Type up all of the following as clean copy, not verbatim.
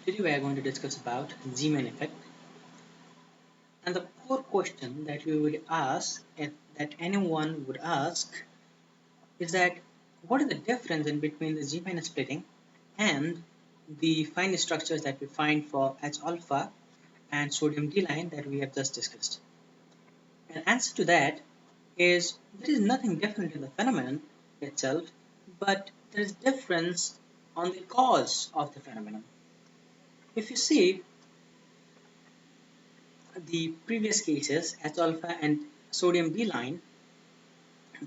Today we are going to discuss about Zeeman effect, and the core question that we would ask and that anyone would ask is that what is the difference in between the Zeeman splitting and the fine structures that we find for H alpha and sodium D line that we have just discussed. An answer to that is there is nothing different in the phenomenon itself, but there is difference on the cause of the phenomenon. If you see the previous cases, H alpha and sodium D line,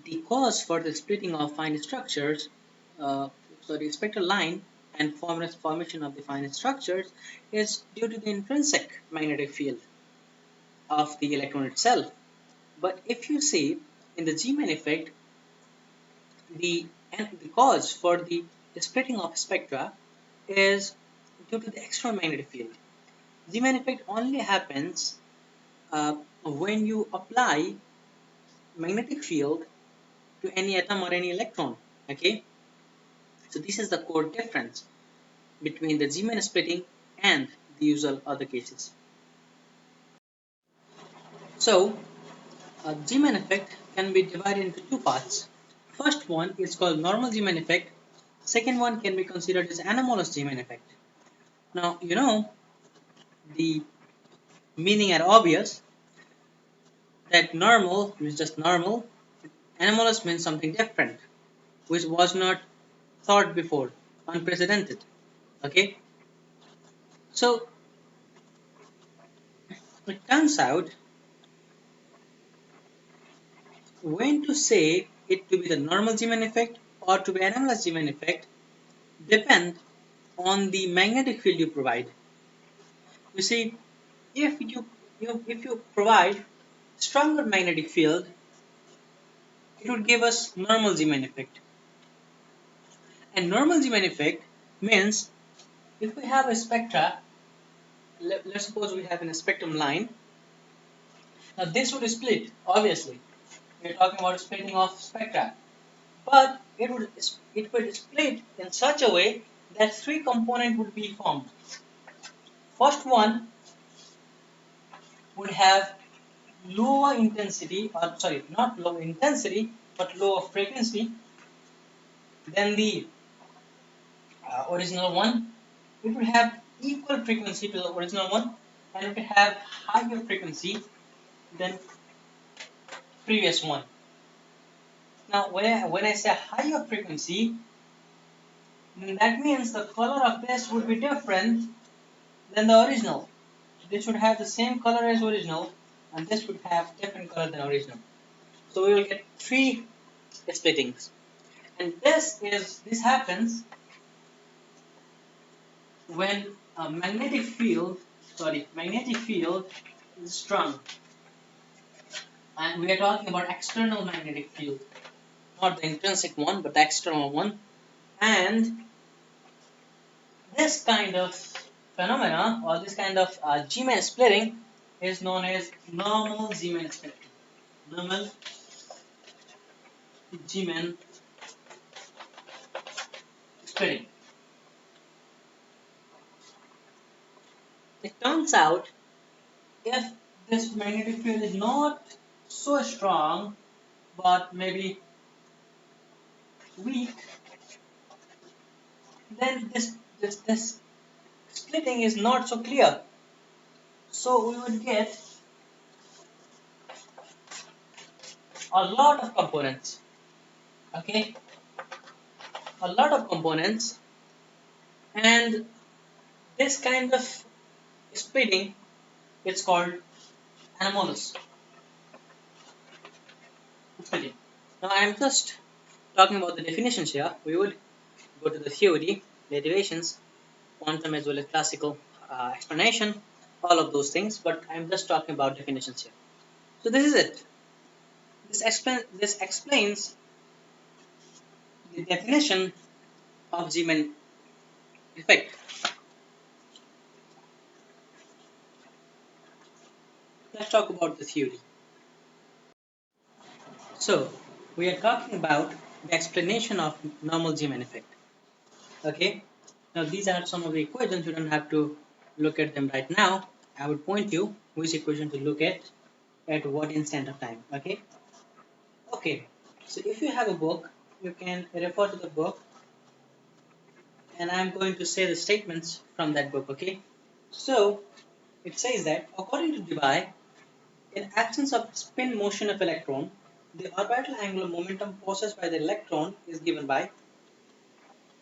the cause for the splitting of fine structures, the spectral line and formation of the fine structures is due to the intrinsic magnetic field of the electron itself. But if you see in the Zeeman effect, the cause for the splitting of spectra is due to the external magnetic field. Zeeman effect only happens when you apply magnetic field to any atom or any electron. Okay, so this is the core difference between the Zeeman splitting and the usual other cases. So Zeeman effect can be divided into two parts. First one is called normal Zeeman effect. Second one can be considered as anomalous Zeeman effect. Now you know the meaning are obvious that normal is just normal, anomalous means something different, which was not thought before, unprecedented. Okay, so it turns out when to say it to be the normal Zeeman effect or to be anomalous Zeeman effect depend on the magnetic field you provide. You see, if you provide stronger magnetic field, it would give us normal Zeeman effect. And normal Zeeman effect means if we have a spectra, let's suppose we have in a spectrum line. Now this would split, obviously. We're talking about splitting of spectra. But it would split in such a way that three components would be formed. First one would have lower intensity, or sorry, not low intensity, but lower frequency than the original one. It would have equal frequency to the original one, and it would have higher frequency than previous one. Now, when I say higher frequency, that means the color of this would be different than the original. This would have the same color as original, and this would have different color than original. So we will get three splittings, and this happens when a magnetic field is strong, and we are talking about external magnetic field, not the intrinsic one, but the external one. And this kind of phenomena or this kind of Zeeman splitting is known as normal Zeeman splitting. Normal Zeeman splitting. It turns out if this magnetic field is not so strong but maybe weak, then this splitting is not so clear. So we would get a lot of components. Okay, a lot of components, and this kind of splitting is called anomalous splitting. Now I am just talking about the definitions here. We will go to the theory, derivations, quantum as well as classical explanation, all of those things, but I'm just talking about definitions here. So this is it. This explains the definition of Zeeman effect. Let's talk about the theory. So we are talking about the explanation of normal Zeeman effect. Okay, Now these are some of the equations. You don't have to look at them right now. I would point you which equation to look at what instant of time. Okay. Okay. So if you have a book, you can refer to the book, and I'm going to say the statements from that book. Okay. So it says that according to Debye, in absence of spin motion of electron, the orbital angular momentum possessed by the electron is given by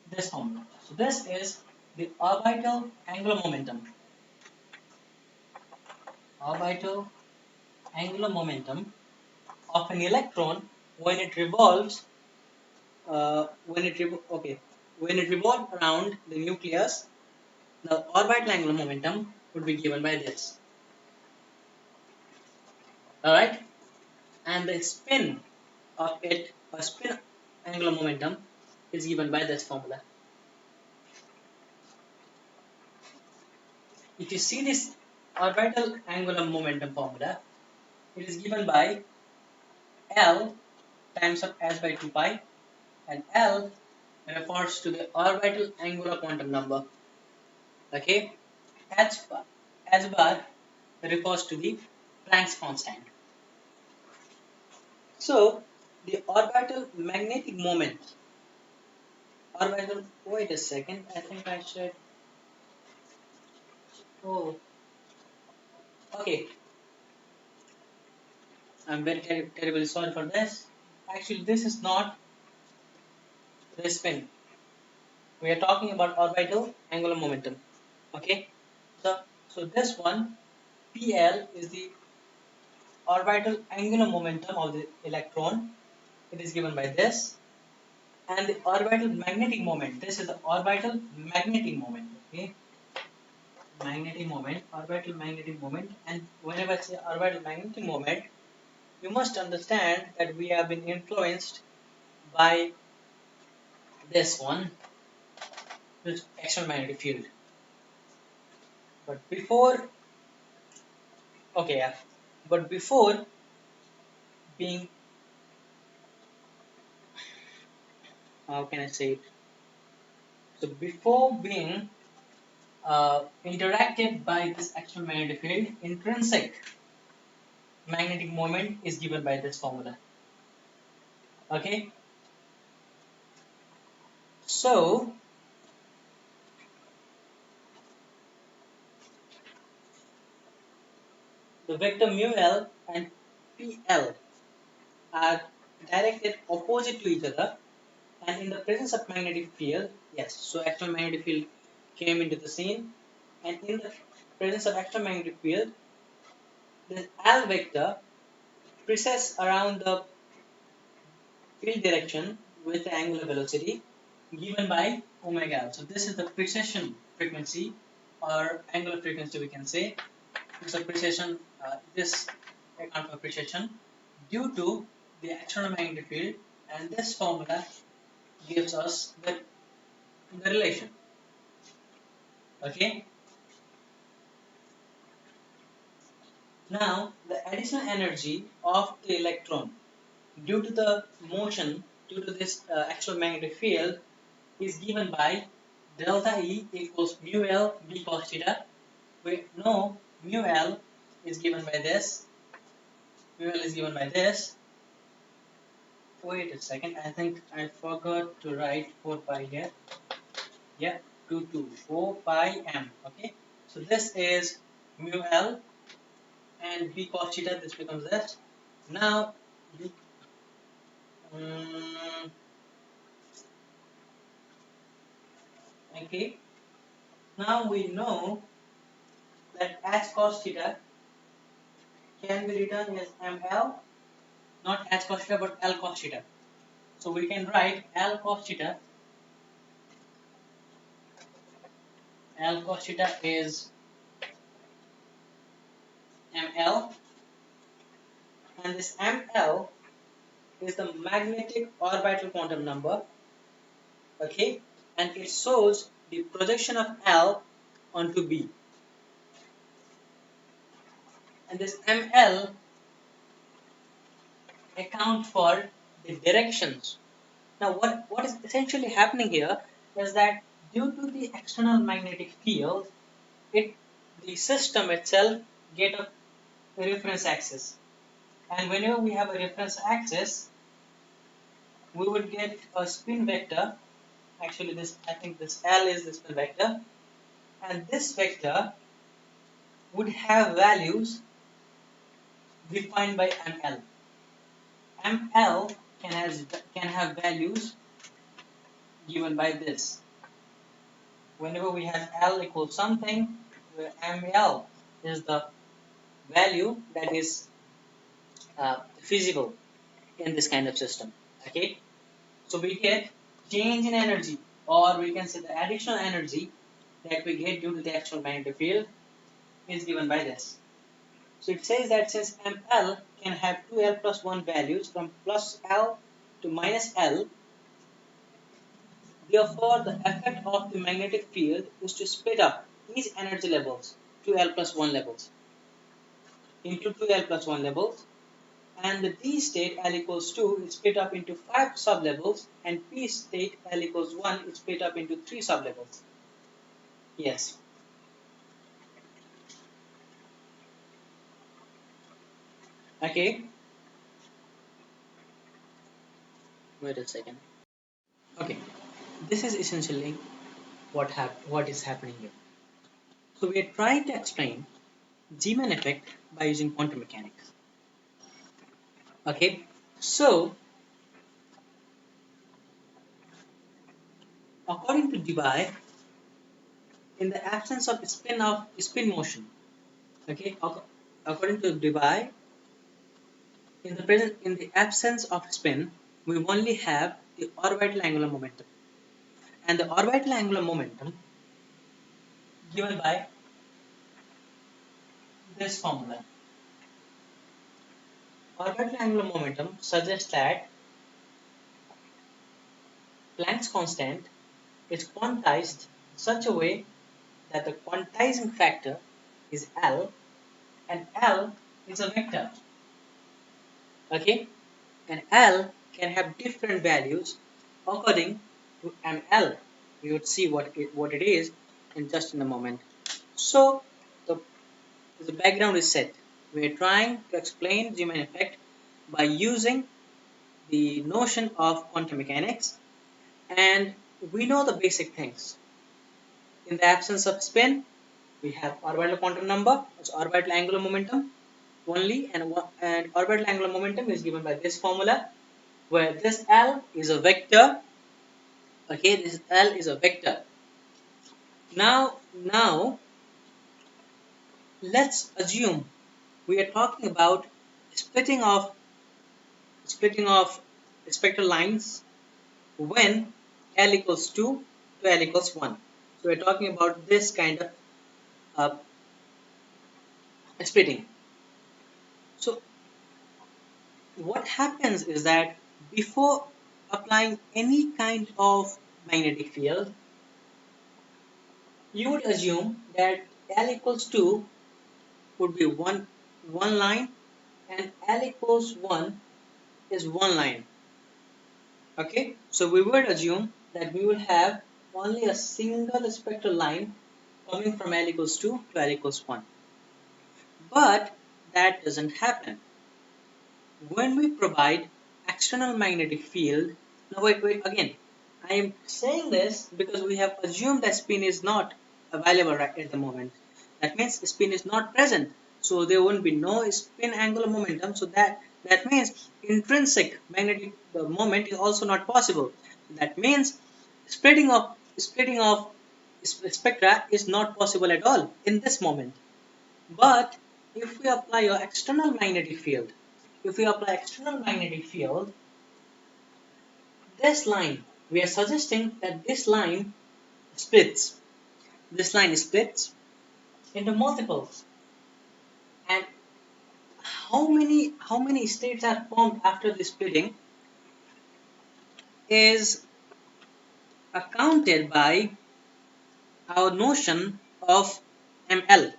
this formula. So this is the orbital angular momentum. Orbital angular momentum of an electron when it revolves when it revolves around the nucleus, the orbital angular momentum would be given by this. All right, and the spin of it, or spin angular momentum, is given by this formula. If you see this orbital angular momentum formula, it is given by L times of s by 2 pi, and L refers to the orbital angular quantum number. Okay, h bar, h bar refers to the Planck's constant. So the orbital magnetic moment, wait a second, I think I should, oh, okay, I'm very terribly sorry for this. Actually, this is not the spin. We are talking about orbital angular momentum. Okay, so this one, PL, is the orbital angular momentum of the electron. It is given by this, and the orbital magnetic moment. This is the orbital magnetic moment. Okay, magnetic moment, orbital magnetic moment, and whenever I say orbital magnetic moment, you must understand that we have been influenced by this one, this external magnetic field. But before, okay, yeah, but before being, how can I say it? So before being interacted by this external magnetic field, intrinsic magnetic moment is given by this formula. Okay, so the vector mu L and PL are directed opposite to each other, and in the presence of magnetic field, yes, so external magnetic field came into the scene, and in the presence of external magnetic field, this L vector precesses around the field direction with the angular velocity given by omega L. So this is the precession frequency, or angular frequency, we can say. This is a precession, this account for precession due to the external magnetic field, and this formula gives us the relation. Okay. Now the additional energy of the electron due to the motion, due to this external magnetic field, is given by delta E equals mu L B cos theta. We know mu L is given by this. Mu L is given by this. Wait a second, I think I forgot to write 4 pi here. Yeah, 4 pi m. Okay, so this is mu L, and B cos theta, this becomes this. Now, um, okay, now we know that h cos theta can be written as ml, not h cos theta but L cos theta. So we can write L cos theta. L cos theta is ml, and this ml is the magnetic orbital quantum number. Okay, and it shows the projection of L onto B, and this ml account for the directions. Now what is essentially happening here is that Due to the external magnetic field, it the system itself get a reference axis. And whenever we have a reference axis, we would get a spin vector. Actually, this I think this L is the spin vector, and this vector would have values defined by ML. ML can have values given by this. Whenever we have L equals something, where ML is the value that is feasible in this kind of system. Okay, so we get change in energy, or we can say the additional energy that we get due to the actual magnetic field is given by this. So it says that since ML can have two L plus 1 values from plus L to minus L, therefore the effect of the magnetic field is to split up these energy levels, 2L plus 1 levels, into 2L plus 1 levels, and the D state L equals 2 is split up into 5 sublevels, and P state L equals 1 is split up into 3 sublevels. Yes. Okay. Wait a second. Okay. This is essentially what is happening here. So we are trying to explain Zeeman effect by using quantum mechanics. Okay. So according to Debye, in the absence of spin motion, okay, according to Debye, in the absence of spin, we only have the orbital angular momentum, and the orbital angular momentum given by this formula. Orbital angular momentum suggests that Planck's constant is quantized in such a way that the quantizing factor is L, and L is a vector. Okay, and L can have different values according to ML. We would see what it is in a moment. So the background is set. We are trying to explain Zeeman effect by using the notion of quantum mechanics, and we know the basic things. In the absence of spin, we have orbital quantum number, it's orbital angular momentum only, and orbital angular momentum is given by this formula, where this L is a vector. Okay, this L is a vector. Now let's assume we are talking about splitting of splitting of spectral lines when L equals 2 to L equals 1. So we're talking about this kind of uh, splitting. So what happens is that before applying any kind of magnetic field, you would assume that L equals 2 would be one line, and L equals 1 is one line. Okay, so we would assume that we will have only a single spectral line coming from L equals 2 to L equals 1. But that doesn't happen. When we provide external magnetic field, now wait again, I am saying this because we have assumed that spin is not available right at the moment. That means spin is not present, so there won't be no spin angular momentum, so that means intrinsic magnetic moment is also not possible. That means splitting of spectra is not possible at all in this moment. But if we apply an external magnetic field, if we apply external magnetic field, this line, we are suggesting that this line splits. This line splits into multiples. And how many states are formed after the splitting is accounted by our notion of ML.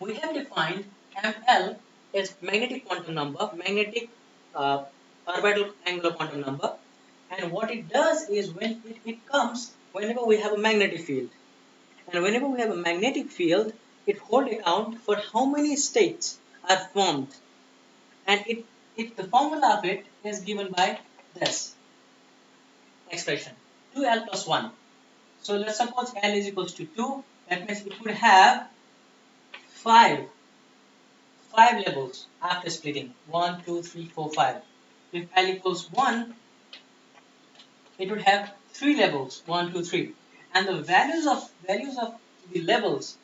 We have defined ML as magnetic quantum number, magnetic orbital angular quantum number, and what it does is when whenever we have a magnetic field. And whenever we have a magnetic field, it holds account for how many states are formed. And the formula of it is given by this expression 2L plus 1. So let's suppose L is equals to 2. That means it would have 5 levels after splitting 1, 2, 3, 4, 5. If L equals 1, it would have 3 levels 1, 2, 3. And the values of the levels,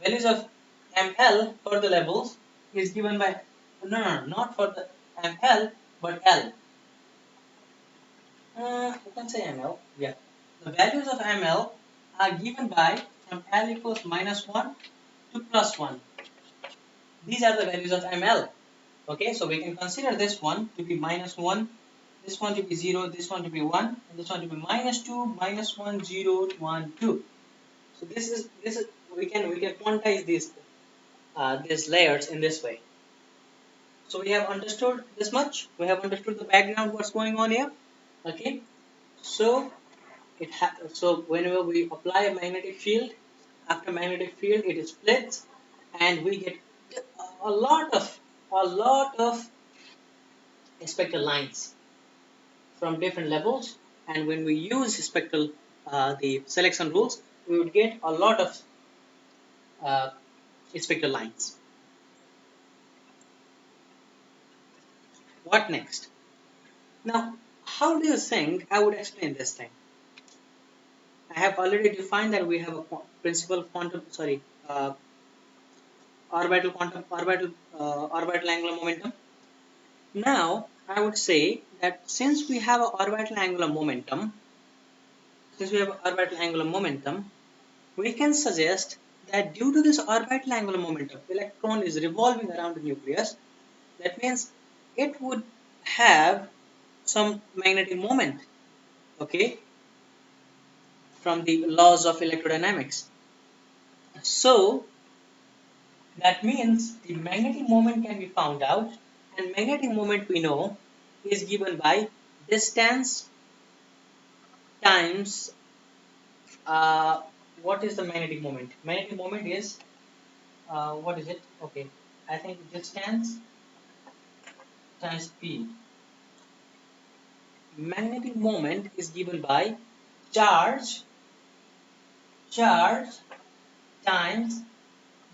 values of ml for the levels is given by not for the ml but L. You can say ml. Yeah. The values of ml are given by from L equals -1 to +1. These are the values of ml. Okay, so we can consider this one to be -1, this one to be 0, this one to be 1, and this one to be -2, -1, 0, 1, 2. So this is we can quantize these layers in this way. So we have understood this much. We have understood the background, what's going on here. Okay, so so whenever we apply a magnetic field, after magnetic field it splits, and we get a lot of a lot of spectral lines from different levels. And when we use spectral the selection rules, we would get a lot of uh, spectral lines. What next? Now, how do you think I would explain this thing? I have already defined that we have a principal quantum, orbital angular momentum. Now, I would say that since we have an orbital angular momentum, we can suggest that due to this orbital angular momentum, electron is revolving around the nucleus. That means it would have some magnetic moment, okay, from the laws of electrodynamics. So that means the magnetic moment can be found out, and magnetic moment we know is given by distance times what is the magnetic moment? Magnetic moment is what is it? Okay, I think distance times speed. Magnetic moment is given by charge times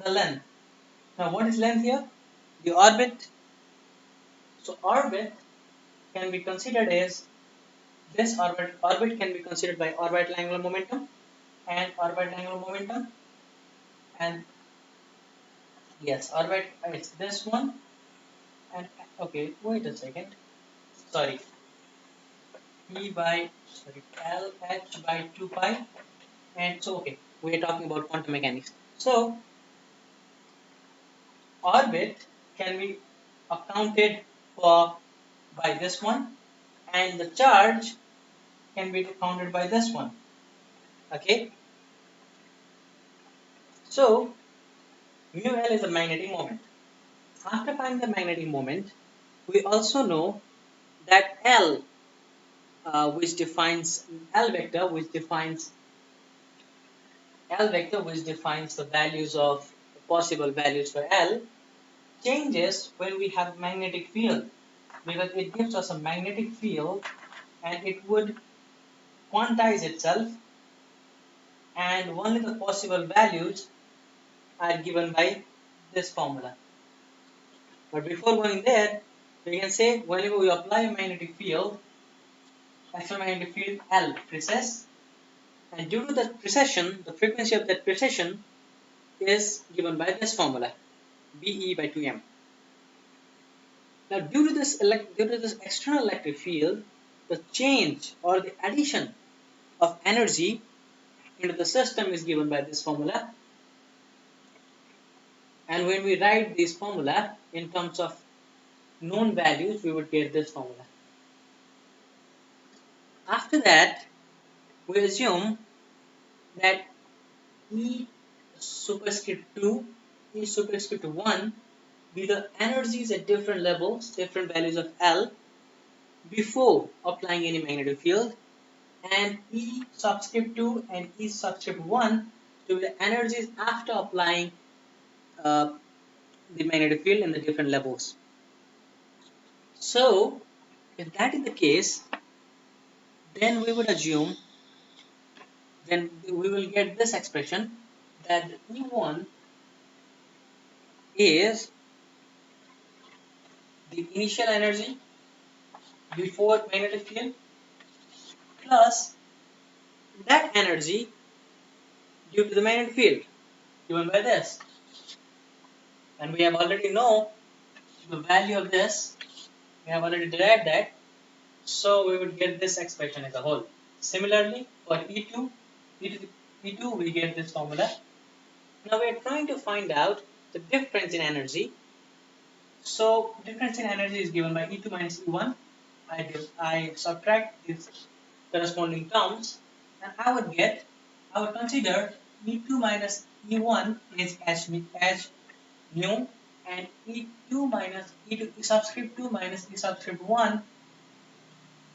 the length. Now what is length here? The orbit. So orbit can be considered as this orbit can be considered by orbital angular momentum and orbital angular momentum, and yes, orbit it's this one. And okay, wait a second, sorry, E by L H by 2 pi. And so okay, we are talking about quantum mechanics. So orbit can be accounted for by this one, and the charge can be accounted by this one. Okay, so mu L is a magnetic moment. After finding the magnetic moment, we also know that L, which defines L vector, which defines the values of possible values for L, changes when we have magnetic field, because it gives us a magnetic field and it would quantize itself, and only the possible values are given by this formula. But before going there, we can say whenever we apply a magnetic field, electromagnetic field L precess, and due to that precession, the frequency of that precession is given by this formula, Be by 2m. Now, due to this external electric field, the change or the addition of energy into the system is given by this formula. And when we write this formula in terms of known values, we would get this formula. After that, we assume that E superscript 2, E superscript 1 be the energies at different levels, different values of L before applying any magnetic field, and E subscript 2 and E subscript 1 to be the energies after applying uh, the magnetic field in the different levels. So, if that is the case, then we would assume, then we will get this expression that E1 is the initial energy before magnetic field plus that energy due to the magnetic field given by this. And we have already know the value of this. We have already derived that. So we would get this expression as a whole. Similarly, for E2, E2 we get this formula. Now we are trying to find out the difference in energy. So difference in energy is given by E2 minus E1. I subtract these corresponding terms, and I would consider E2 minus E1 is as nu, and E2 minus E2 E subscript 2 minus E subscript 1,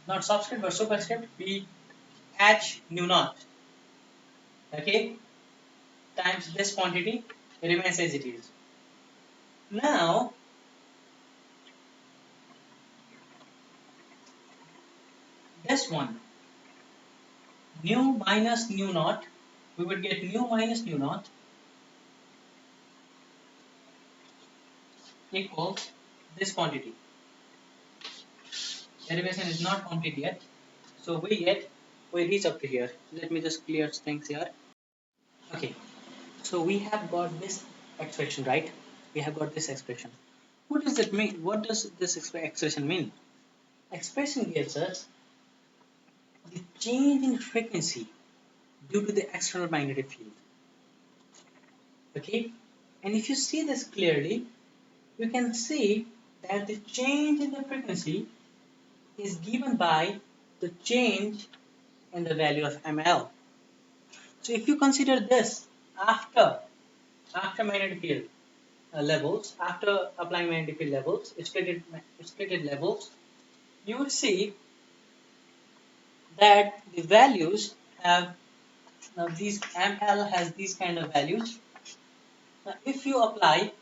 not subscript but superscript, be h nu naught. Okay, times this quantity remains as it is. Now this one, nu minus nu naught, we would get nu minus nu naught equals this quantity. Derivation is not complete yet, so we reach up to here. Let me just clear things here. Okay, so we have got this expression, right? We have got this expression. What does it mean? What does this expression mean? Expression gives us the change in frequency due to the external magnetic field. Okay, and if you see this clearly, you can see that the change in the frequency is given by the change in the value of ml. So if you consider this after magnetic field levels, after applying magnetic field levels, splitted levels, you will see that the values have these ml has these kind of values. Now, if you apply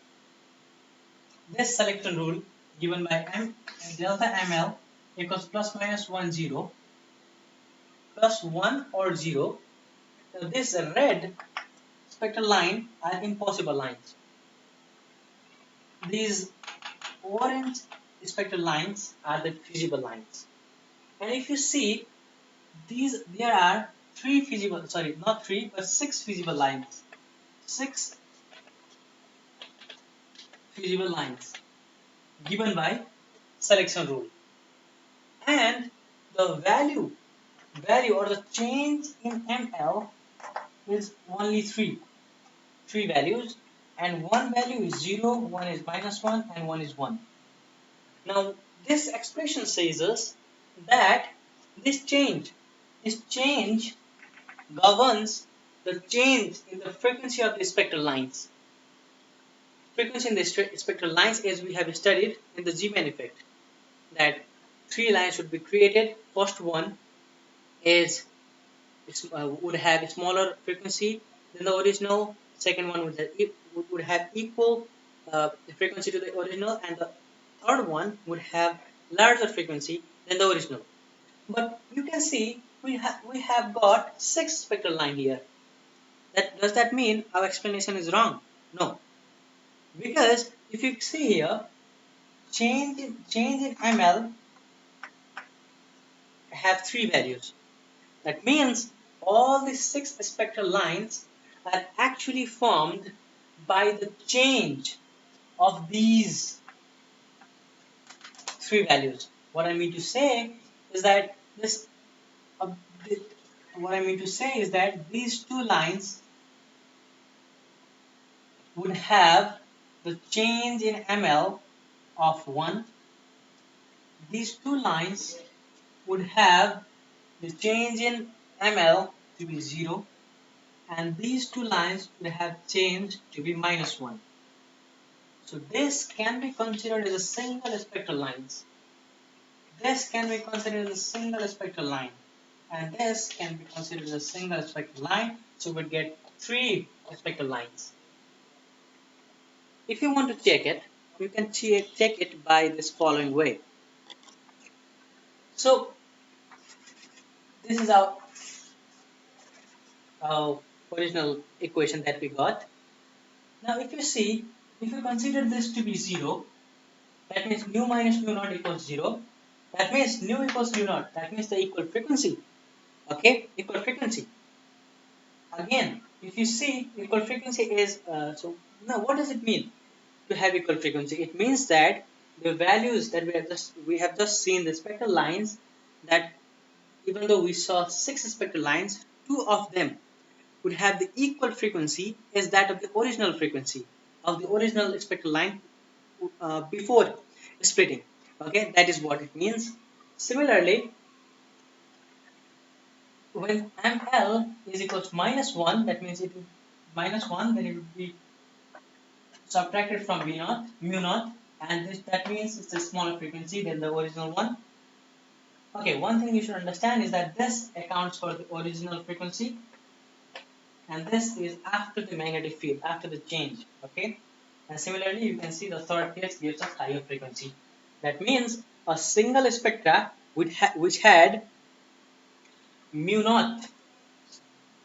this selection rule given by delta ml equals plus minus 1 0 plus 1 or 0, now this red spectral line are impossible lines. These orange spectral lines are the feasible lines. And if you see, there are six feasible lines. Six feasible lines given by selection rule. And the value or the change in ML is only three values, and one value is 0, one is minus 1, and one is 1. Now this expression says us that this change governs the change in the frequency of the spectral lines. Frequency in the spectral lines, as we have studied in the Zeeman effect, that three lines should be created. First one is would have a smaller frequency than the original. Second one would have equal frequency to the original, and the third one would have larger frequency than the original. But you can see we have got six spectral line here. Does that mean our explanation is wrong? No, because if you see here, change in ml have three values. That means all the six spectral lines are actually formed by the change of these three values. What I mean to say is that these two lines would have the change in ml of 1. These two lines would have the change in ml to be 0, and these two lines would have changed to be minus 1. So this can be considered as a single spectral line. This can be considered as a single spectral line. and this can be considered as a single spectral line, so we'd get three spectral lines. If you want to check it, you can check it by this following way. So this is our original equation that we got. Now if you see, if you consider this to be 0, that means nu minus mu naught equals 0. That means nu equals mu naught. That means the equal frequency. Okay, equal frequency. Again, if you see, equal frequency is so. Now, what does it mean to have equal frequency? It means that the values that we have just seen the spectral lines, that even though we saw 6 spectral lines, 2 of them would have the equal frequency as that of the original frequency of the original spectral line before splitting. Okay, that is what it means. Similarly, when ml is equal to -1, that means it will -1, then it would be subtracted from mu naught, and that means it's a smaller frequency than the original one. Okay, one thing you should understand is that this accounts for the original frequency, and this is after the magnetic field, after the change. Okay, and similarly, you can see the third case gives us higher frequency. That means a single spectra which had mu naught,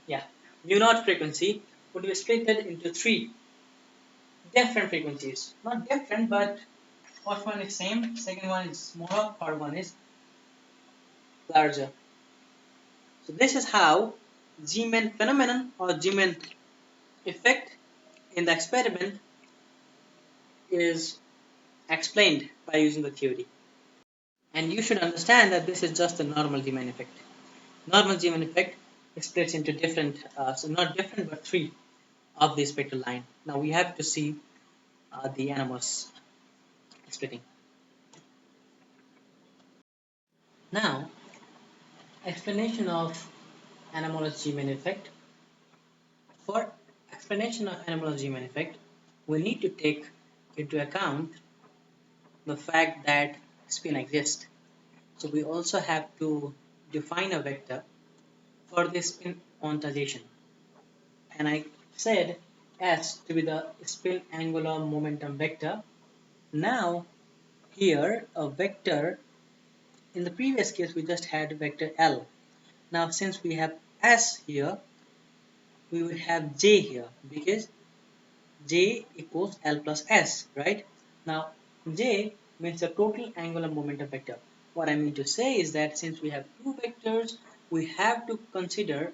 yeah, mu naught frequency would be split into three different frequencies. Not different, but first one is same, second one is smaller, third one is larger. So this is how Zeeman phenomenon or Zeeman effect in the experiment is explained by using the theory. And you should understand that this is just the normal Zeeman effect. Normal Zeeman effect splits into different, so not different but three of the spectral line. Now we have to see the anomalous splitting. Now, explanation of anomalous Zeeman effect. For explanation of anomalous Zeeman effect, we need to take into account the fact that spin exists. So we also have to define a vector for this spin quantization. And I said S to be the spin angular momentum vector. Now here a vector, in the previous case we just had vector L. Now since we have S here, we will have J here because J equals L plus S, right? Now J means the total angular momentum vector. What I mean to say is that since we have two vectors, we have to consider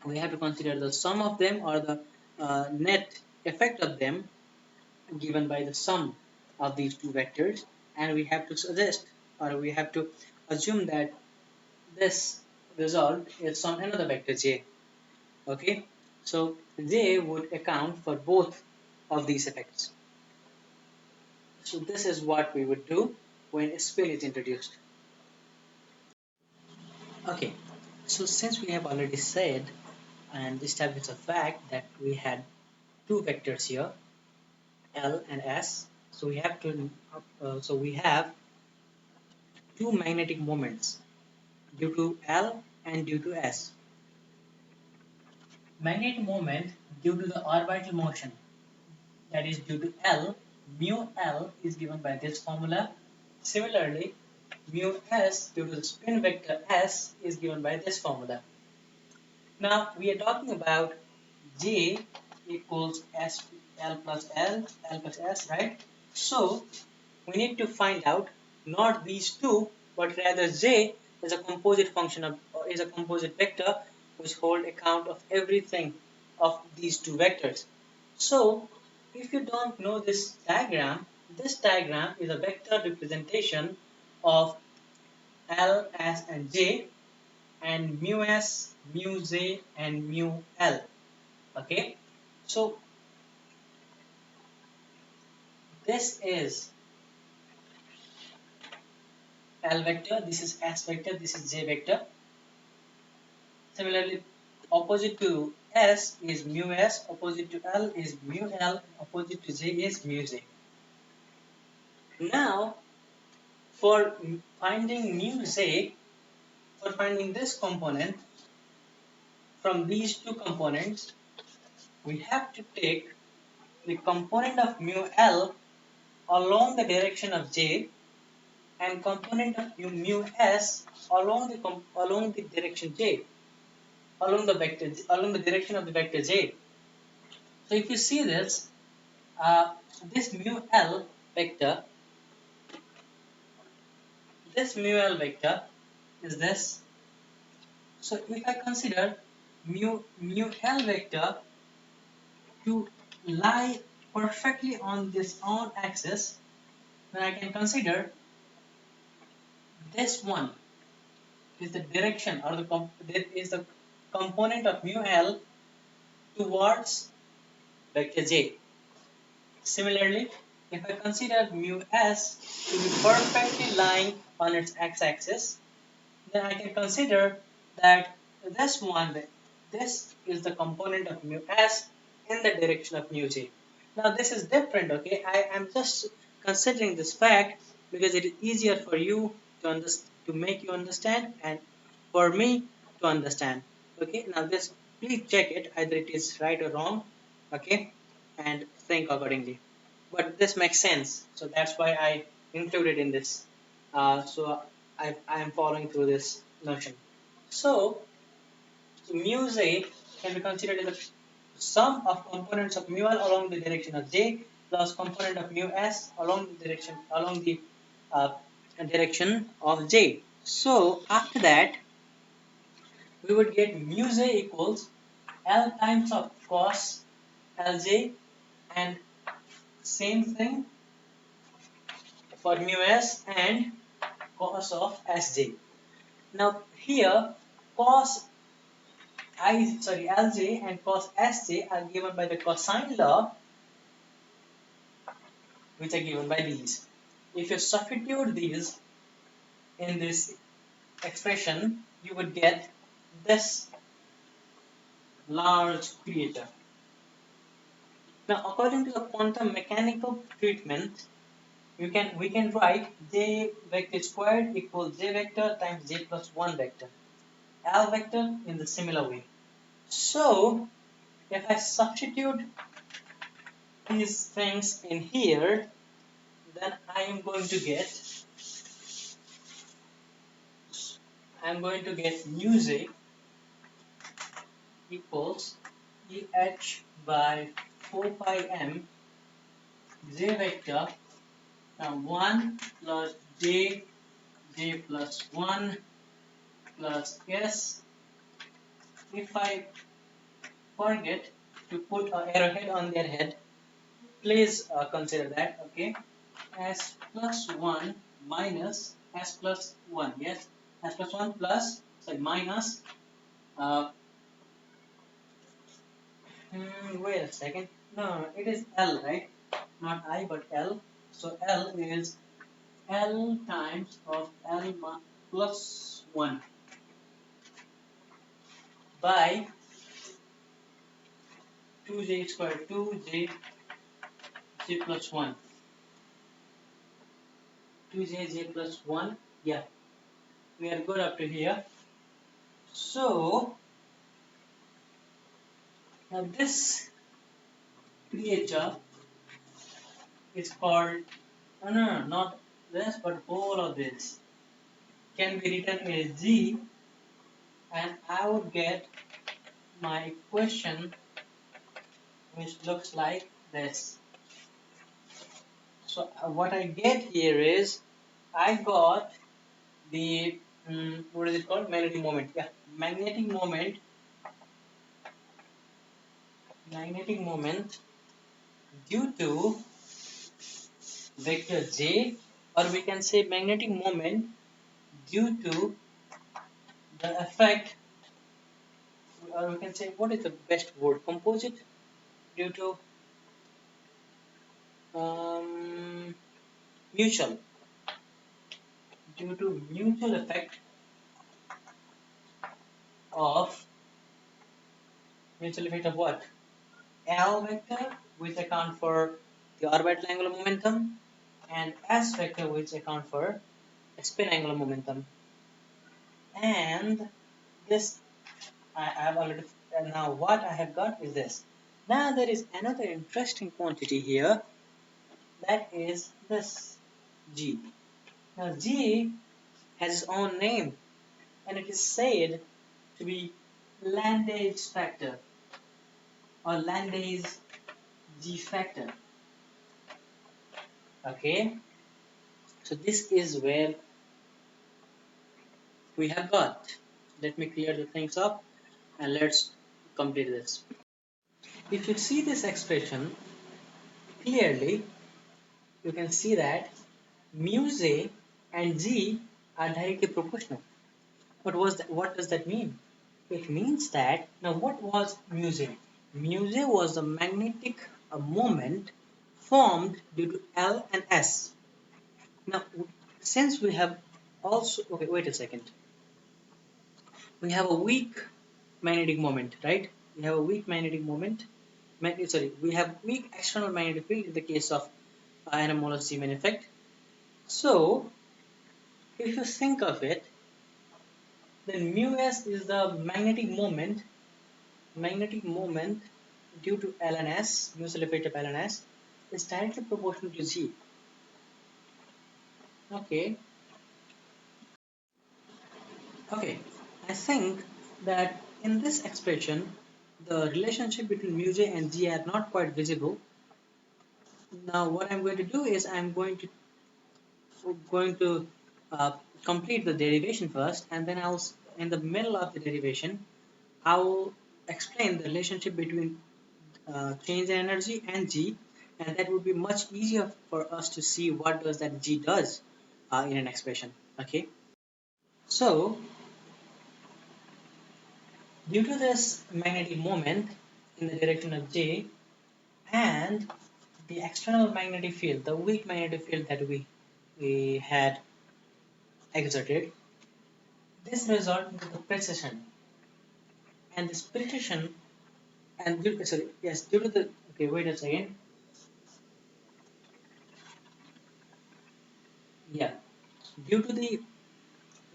the sum of them, or the net effect of them given by the sum of these two vectors, and we have to suggest, or we have to assume that this result is some another vector j. Okay, so j would account for both of these effects. So this is what we would do when a spin is introduced. Okay, so since we have already said and established a fact that we had two vectors here, L and S, so we have two magnetic moments due to L and due to S. Magnetic moment due to the orbital motion, that is due to L, mu L is given by this formula. Similarly, mu S due to the spin vector S is given by this formula. Now we are talking about J equals S L plus S, right? So we need to find out not these two, but rather J is a composite function of, is a composite vector which hold account of everything of these two vectors. So if you don't know this diagram is a vector representation of L, S and J, and mu S, mu J and mu L. Okay, so this is L vector, this is S vector, this is J vector. Similarly, opposite to S is mu S, opposite to L is mu L, opposite to J is mu J. Now, for finding mu J, for finding this component from these two components, we have to take the component of mu L along the direction of J and component of mu S along the direction J, along the direction of the vector J. So if you see this, this mu L vector, is this. So if I consider mu L vector to lie perfectly on this own axis, then I can consider this one is the direction or the component of mu L towards vector J. Similarly, if I consider mu S to be perfectly lying on its x-axis, then I can consider that this is the component of mu S in the direction of mu J. Now this is different, okay? I am just considering this fact because it is easier for you to make you understand and for me to understand. Okay, now this, please check it, either it is right or wrong, okay, and think accordingly. But this makes sense, so that's why I included in this. So I am following through this notion. So mu J can be considered as the sum of components of mu L along the direction of J plus component of mu S along the uh, direction of J. So after that, we would get mu J equals L times of cos Lj, and same thing for mu S and cos of Sj. Now here cos Lj and cos Sj are given by the cosine law, which are given by these. If you substitute these in this expression, you would get this large creator. Now, according to the quantum mechanical treatment, we can write J vector squared equals J vector times J plus 1 vector. L vector in the similar way. So, if I substitute these things in here, then I am going to get mu J equals EH by 4 pi m J vector 1 plus J plus 1 plus S. If I forget to put an arrowhead on their head, please consider that, okay? S plus 1 minus S plus 1, yes? S plus 1 plus, sorry, minus, uh, wait a second, no, it is L, right? Not I, but L. So L is L times of L plus 1 by 2j squared, 2j plus 1. 2j plus 1. Yeah, we are good up to here. So, now this creature is called, no, not this, but whole of this can be written as G, and I would get my equation which looks like this. So what I get here is I got the what is it called, magnetic moment. Yeah, magnetic moment due to vector J, or we can say magnetic moment due to the effect, or we can say, what is the best word, composite, due to um, mutual effect of what? L vector, which account for the orbital angular momentum, and S vector, which account for spin angular momentum. and this I have already. Now what I have got is this. Now there is another interesting quantity here, that is this G. Now G has its own name, and it is said to be Landay's factor or Landay's G factor. Okay, so this is where we have got. Let me clear the things up and let's complete this. If you see this expression clearly, you can see that mu J and G are directly proportional. What does that mean? It means that, now what was mu J? Mu J was the magnetic moment formed due to L and S. Now, since we have also, okay, wait a second. We have a weak magnetic moment, right? We have a weak magnetic moment. Sorry, we have weak external magnetic field in the case of anomalous Zeeman effect. So, if you think of it, then mu s is the magnetic moment due to lns, mutual effect of lns, is directly proportional to G. Okay, okay. I think that in this expression, the relationship between mu J and G are not quite visible. Now, what I'm going to do is I'm going to uh, complete the derivation first, and then in the middle of the derivation, I'll explain the relationship between change in energy and G, and that would be much easier for us to see what does that G does in an expression. Okay, so due to this magnetic moment in the direction of J and the external magnetic field, the weak magnetic field that we had exerted, this result into the precision, and this precision and sorry, yes, due to the, okay, wait a second, yeah, due to the,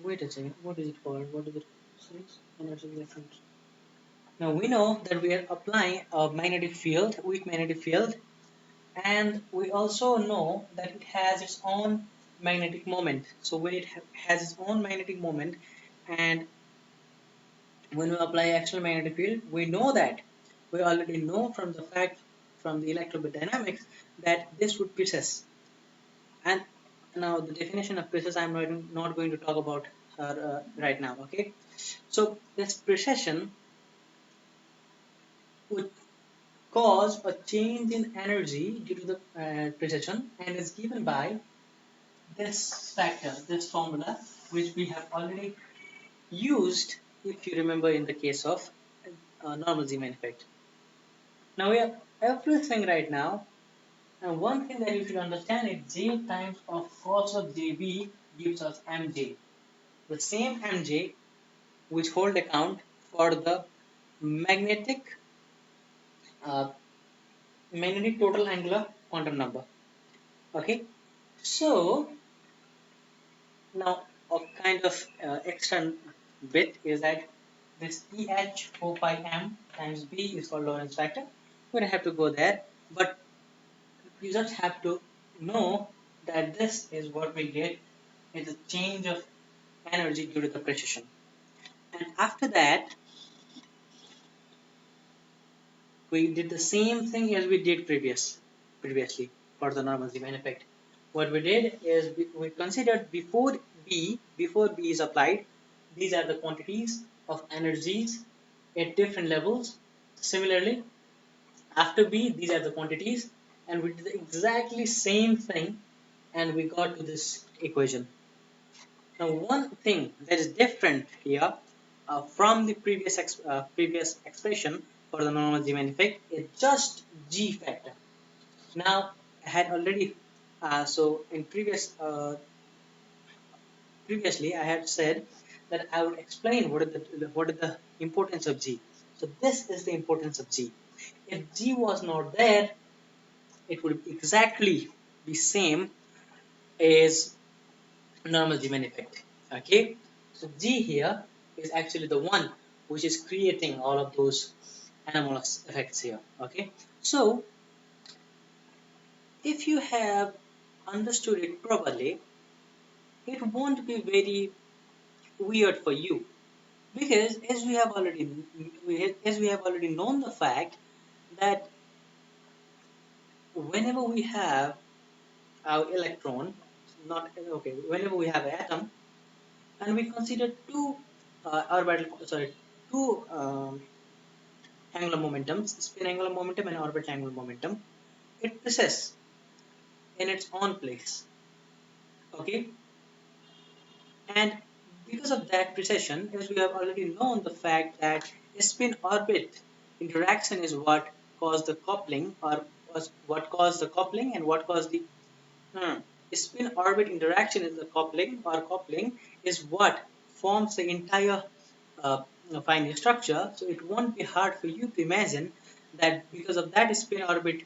wait a second, what is it called, what is it, energy reference. Now we know that we are applying a magnetic field, weak magnetic field, and we also know that it has its own magnetic moment. So when it has its own magnetic moment, and when we apply external magnetic field, we know that we already know from the fact from the electrodynamics that this would precess. And now the definition of precess I'm not going to talk about her right now. Okay, so this precession would cause a change in energy due to the precession, and is given by this factor, this formula, which we have already used, if you remember, in the case of normal Zeeman effect. Now we have everything right now, and one thing that you should understand is J times of cos of JB gives us Mj, the same Mj which hold account for the magnetic uh, magnetic total angular quantum number. Okay, so now a kind of extra bit is that this EH 4 pi m times B is called Lorentz factor. We don't have to go there, but you just have to know that this is what we get is a change of energy due to the precision. And after that, we did the same thing as we did previously for the normal Zeeman effect. What we did is we considered before B is applied, these are the quantities of energies at different levels. Similarly, after B, these are the quantities, and we did the exactly same thing, and we got to this equation. Now, one thing that is different here from the previous expression for the normal Zeeman effect is just G factor. Now, I had already so in previously I had said that I would explain what is the importance of G. So this is the importance of G. If G was not there, it would exactly be same as normal Zeeman effect. Okay, So G here is actually the one which is creating all of those anomalous effects here. Okay, so if you have understood it properly, it won't be very weird for you, because as we have already known the fact that whenever we have our electron, not okay, whenever we have an atom and we consider two angular momentums, spin angular momentum and orbital angular momentum, it precesses in its own place. Okay, and because of that precession, as we have already known the fact that spin orbit interaction is what caused the coupling, or was what caused the coupling and what caused the spin orbit interaction is the coupling, or coupling is what forms the entire uh, finite structure. So it won't be hard for you to imagine that because of that spin orbit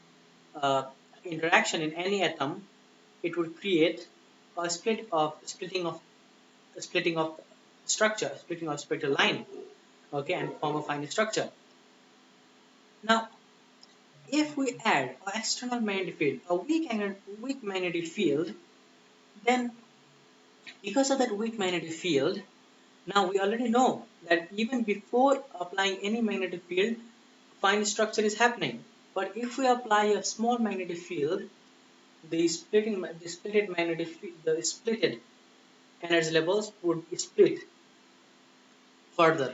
uh, interaction in any atom, it would create a splitting of structure, splitting of spectral line, okay, and form a finite structure. Now, if we add an external magnetic field, a weak magnetic field, then because of that weak magnetic field, now we already know that even before applying any magnetic field, fine structure is happening. But if we apply a small magnetic field, the splitted magnetic field, the splitted energy levels would split further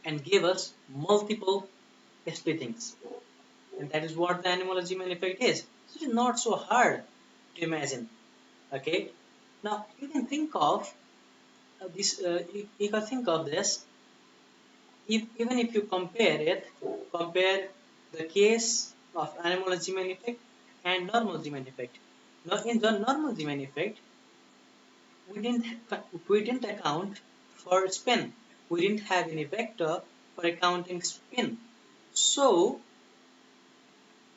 and give us multiple splittings. And that is what the anomalous Zeeman effect is. So it is not so hard to imagine. Okay. Now you can think of you can think of this. Even if you compare the case of anomalous Zeeman effect and normal Zeeman effect. Now in the normal Zeeman effect, we didn't account for spin. We didn't have any vector for accounting spin. So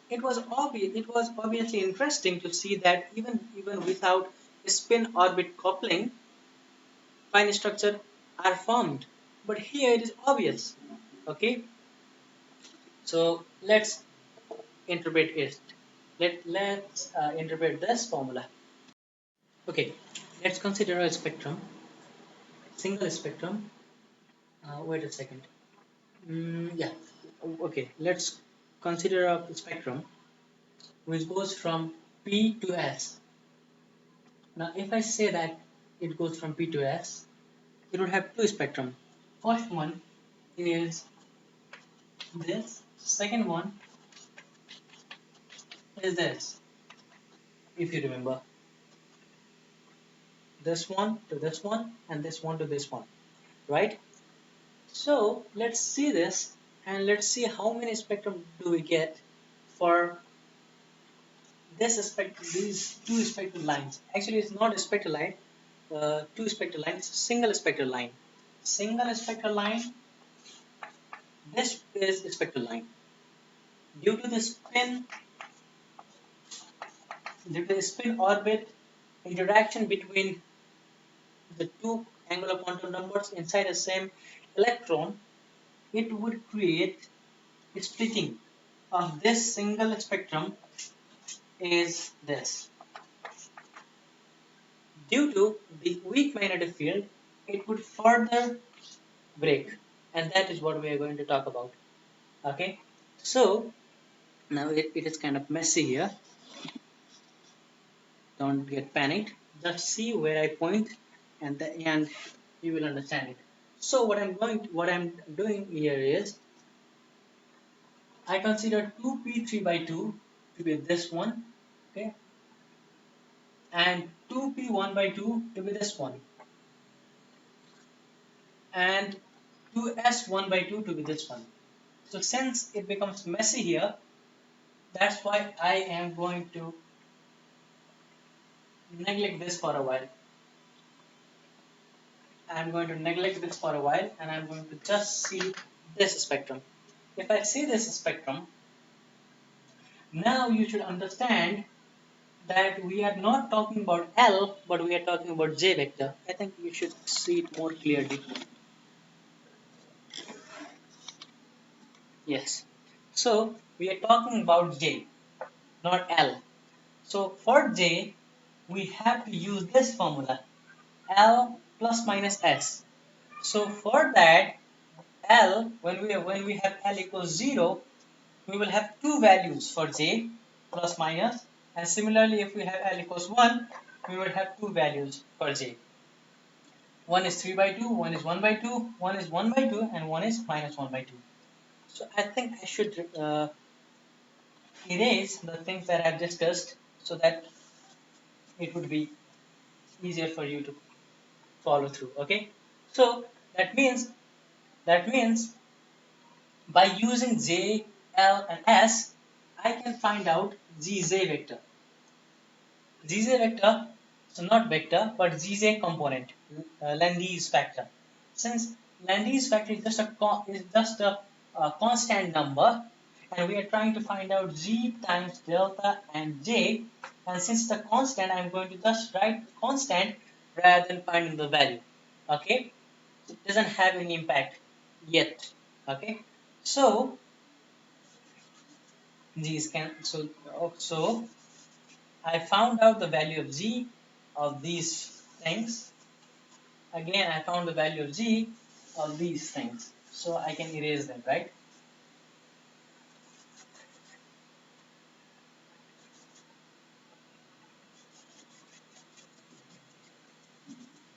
it was obviously interesting to see that even without spin orbit coupling, fine structure are formed. But here it is obvious. Okay, so let's interpret it. Let's interpret this formula. Okay, let's consider a spectrum, single spectrum. Wait a second. Yeah. Okay, let's consider a spectrum which goes from P to S. Now, if I say that it goes from P to S, it would have two spectrum. First one is this. Second one is this. If you remember, this one to this one and this one to this one, right? So let's see this and let's see how many spectrum do we get for these two spectral lines. Actually, it's not a spectral line. Two spectral lines, single spectral line. Single spectral line. This is a spectral line. Due to the spin orbit interaction between the two angular quantum numbers inside the same electron, it would create a splitting of this single spectrum is this. Due to the weak magnetic field, it would further break, and that is what we are going to talk about. Okay, so now it is kind of messy here. Don't get panicked. Just see where I point, and you will understand it. So what I'm doing here is I consider 2p3 by 2 to be this one, okay, and 2p1 by 2 to be this one, and 2s1 by 2 to be this one. So since it becomes messy here, that's why I am going to neglect this for a while. I'm going to neglect this for a while and I'm going to just see this spectrum. If I see this spectrum, now you should understand that we are not talking about L, but we are talking about J vector. I think you should see it more clearly. Yes. So we are talking about J, not L. So for J, we have to use this formula, L plus minus S. So for that, L, when we have L equals 0, we will have two values for J, plus minus, and similarly if we have L equals 1, we will have two values for J. One is 3 by 2, one is 1 by 2, one is 1 by 2, and one is minus 1 by 2. So I think I should erase the things that I've discussed so that it would be easier for you to follow through. Okay, so that means by using J, L, and S, I can find out Gz vector. Gz vector, so not vector, but Gz component, Landy's factor. Since Landy's factor is just a constant number, and we are trying to find out G times delta and J, and since the constant, I'm going to just write the constant rather than finding the value. Okay, so it doesn't have any impact yet. Okay, so these can so I found out the value of G of these things. Again, I found the value of G of these things. So I can erase them, right?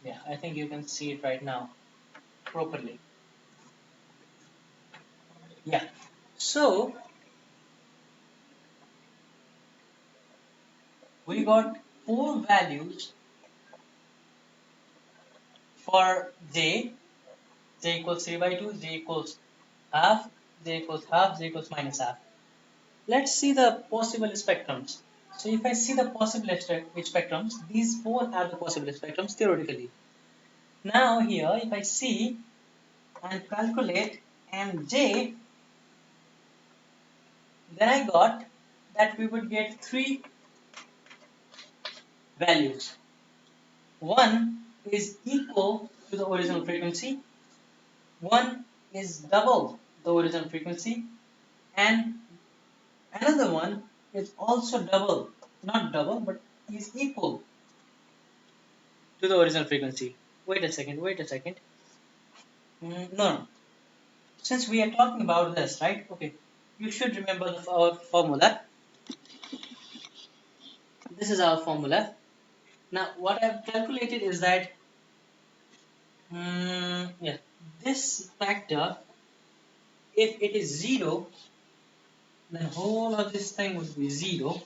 Yeah, I think you can see it right now properly. Yeah. So we got four values for J. J equals 3 by 2, J equals half, J equals half, J equals minus half. Let's see the possible spectrums. So if I see the possible spectrums, these four are the possible spectrums theoretically. Now here, if I see and calculate Mj, then I got that we would get three values. One is equal to the original frequency, one is double the original frequency, and another one is also double, not double, but is equal to the original frequency. Wait a second. No. Since we are talking about this, right? Okay, you should remember our formula. This is our formula. Now, what I've calculated is that, yeah, this factor, if it is 0, then whole of this thing would be 0.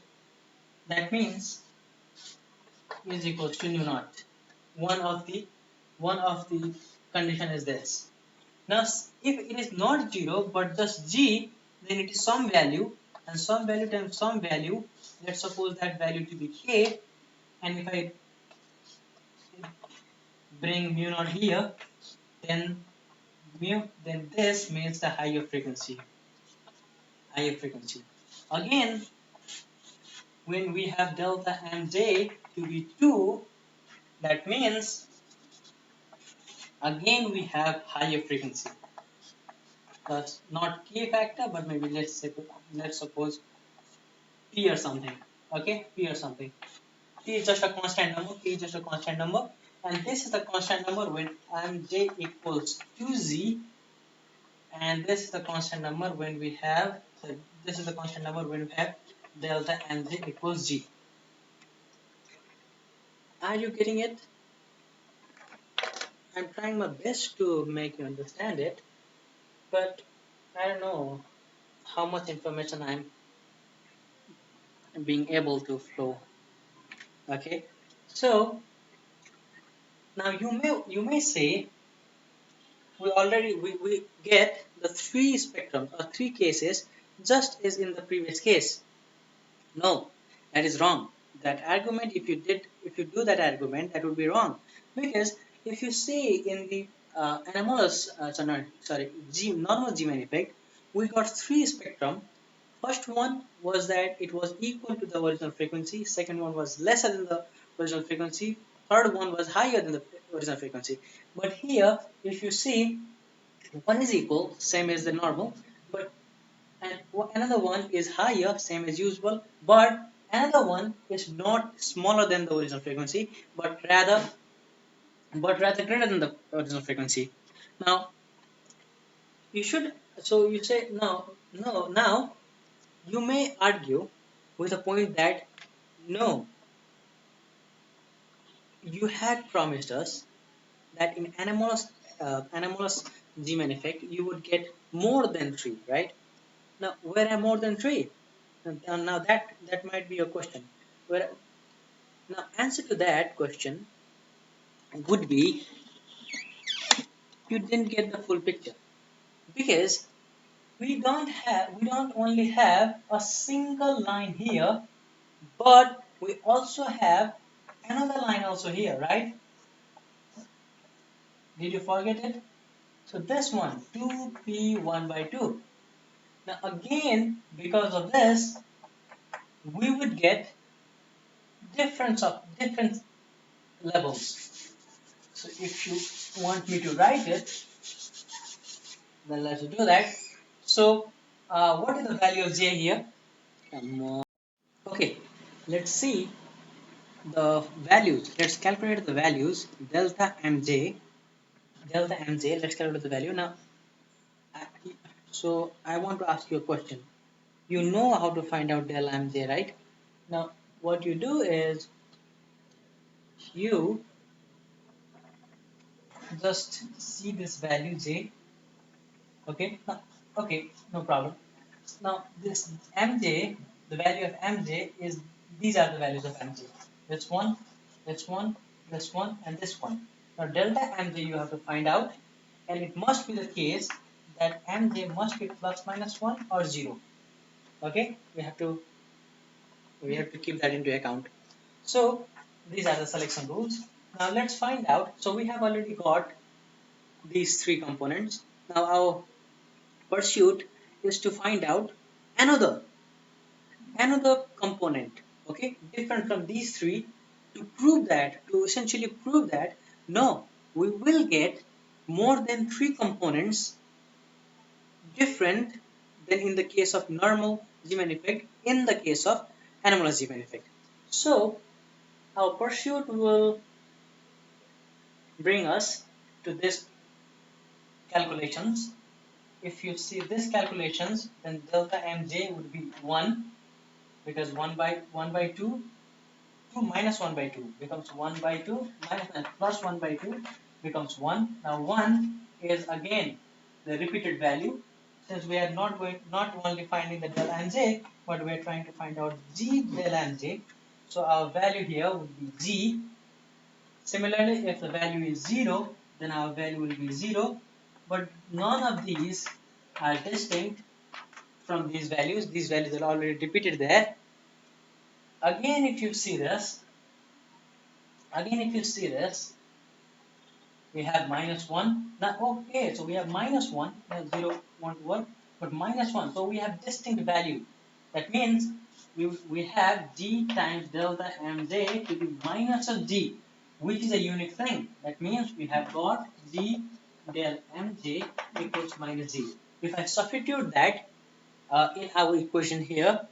That means is equals to nu naught. One of the one of the condition is this. Now, if it is not 0 but just g, then it is some value, and some value times some value. Let's suppose that value to be k, and if I bring mu naught here, then then this means the higher frequency. Again, when we have delta mj to be 2, that means again we have higher frequency. Thus, not k factor, but maybe let's suppose p or something. Okay, p or something. P is just a constant number. P is just a constant number, and this is the constant number when mj equals 2z, and this is the constant number when we have. So this is the constant number when we have delta mj equals g. Are you getting it? I'm trying my best to make you understand it, but I don't know how much information I'm being able to flow. Okay, so now you may say we get the three spectrums or three cases just as in the previous case. No, that is wrong. That argument, if you do that argument, that would be wrong, because if you see in the anomalous, sorry, normal Zeeman effect, we got three spectrum first one was that it was equal to the original frequency, second one was lesser than the original frequency, third one was higher than the original frequency. But here, if you see, one is equal, same as the normal, but and another one is higher, same as usual, but another one is not smaller than the original frequency, but rather greater than the original frequency. Now you should, so you say no. Now you may argue with a point that no, you had promised us that in anomalous Zeeman effect you would get more than three, right? Now where are more than three? Now that might be your question. Where Now answer to that question would be you didn't get the full picture, because we don't only have a single line here, but we also have another line also here, right? Did you forget it? So this one 2p 1 by 2. Now again, because of this, we would get different levels. So if you want me to write it, then let's do that. So what is the value of j here? Come on. Okay, let's see the values. Let's calculate the values delta mj. Delta mj. Let's calculate the value now. So I want to ask you a question. You know how to find out del mj, right? Now what you do is you just see this value j. Okay, okay, no problem. Now this mj, the value of mj is, these are the values of mj. This one, this one, this one, and this one. Now delta mj you have to find out, and it must be the case that mj must be plus minus 1 or 0. Okay, we have to keep that into account. So these are the selection rules. Now let's find out. So we have already got these three components. Now our pursuit is to find out another another component, okay, different from these three, to essentially prove that no, we will get more than three components different than in the case of normal Zeeman effect, in the case of anomalous Zeeman effect. So our pursuit will bring us to this calculations. If you see this calculations, then delta mj would be 1, because 1 by 2, 2 minus 1 by 2 becomes 1 by 2, minus plus 1 by 2 becomes 1. Now 1 is again the repeated value, since we are not only finding the del mj, but we are trying to find out g del mj. So our value here would be g. Similarly, if the value is 0, then our value will be 0, but none of these are distinct from these values. These values are already repeated there. Again, if you see this, we have minus 1. Now, okay, so we have minus 1, 0, 1 to 1, but minus 1. So we have distinct value. That means we have g times delta mj to be minus of g, which is a unique thing. That means we have got g del mj equals minus g. If I substitute that in our equation here,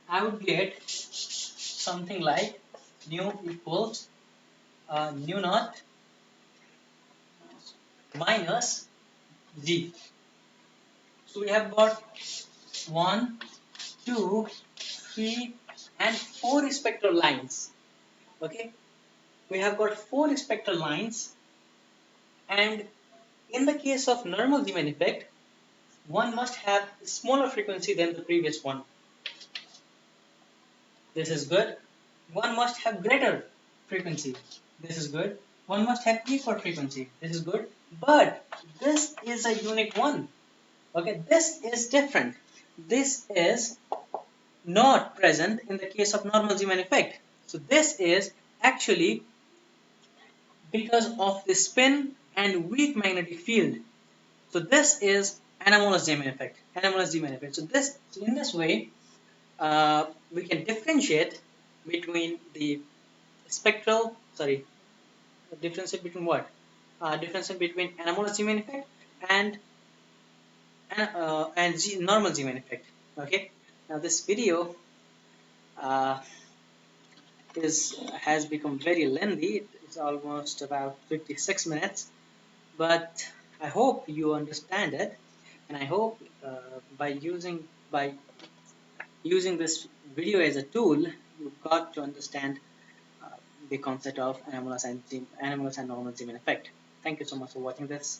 I would get something like nu equals nu naught minus g. So we have got 1, 2, 3, and 4 spectral lines. Okay, we have got 4 spectral lines, and in the case of normal Zeeman effect, one must have smaller frequency than the previous one. This is good. One must have greater frequency. This is good. One must have equal frequency. This is good. But this is a unique one. Okay, this is different. This is not present in the case of normal Zeeman effect. So this is actually because of the spin and weak magnetic field. So this is anomalous Zeeman effect. Anomalous Zeeman effect. So in this way, we can differentiate between the spectral. Sorry, differentiate between what? Differentiate between anomalous Zeeman effect and normal Zeeman effect. Okay. Now this video uh, is has become very lengthy. It's almost about 56 minutes, but I hope you understand it, and I hope by using this video as a tool, you got to understand uh, the concept of anomalous and normal Zeeman effect. Thank you so much for watching this.